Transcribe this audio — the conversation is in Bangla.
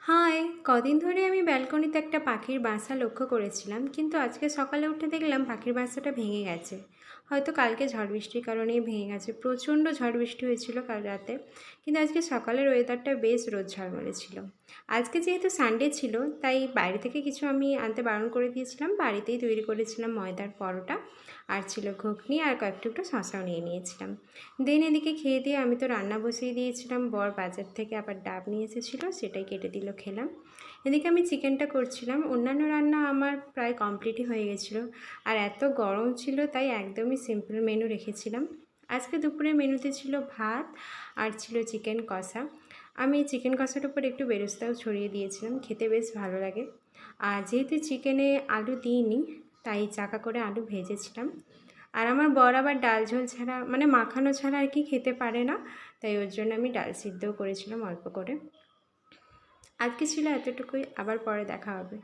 হাই! কদিন ধরে আমি ব্যালকনিতে একটা পাখির বাসা লক্ষ্য করেছিলাম, কিন্তু আজকে সকালে উঠে দেখলাম পাখির বাসাটা ভেঙে গেছে। হয়তো কালকে ঝড় বৃষ্টির কারণেই ভেঙে গেছে। প্রচণ্ড ঝড় বৃষ্টি হয়েছিল কাল রাতে, কিন্তু আজকে সকালের ওয়েদারটা বেশ রোদ ঝলমলে ছিল। আজকে যেহেতু সানডে ছিল, তাই বাইরে থেকে কিছু আমি আনতে বারণ করে দিয়েছিলাম। বাড়িতেই তৈরি করেছিলাম ময়দার পরোটা, আর ছিল ঘুগনি, আর কয়েক টুকরো শশাও নিয়ে নিয়েছিলাম। দেন এদিকে খেয়ে দিয়ে আমি তো রান্না বসিয়ে দিয়েছিলাম। বর বাজার থেকে আবার ডাব নিয়ে এসেছিলো, সেটাই কেটে দিল, খেলাম। এদিকে আমি চিকেনটা করছিলাম। অন্যান্য রান্না আমার প্রায় কমপ্লিটই হয়ে গেছিলো। আর এত গরম ছিল, তাই একদমই সিম্পল মেনু রেখেছিলাম। আজকে দুপুরে মেনুতে ছিল ভাত, আর ছিল চিকেন কষা। আমি চিকেন কষার উপর একটু বেরেস্তাও ছড়িয়ে দিয়েছিলাম, খেতে বেশ ভালো লাগে। আর যেহেতু চিকেনে আলু দিইনি, তাই চাকা করে আলু ভেজেছিলাম। আর আমার বর আবার ডাল ঝোল ছাড়া, মানে মাখানো ছাড়া আর কি খেতে পারে না, তাই ওর জন্য আমি ডাল সিদ্ধও করেছিলাম অল্প করে। আজকে ছিল এতটুকুই, আবার পরে দেখা হবে।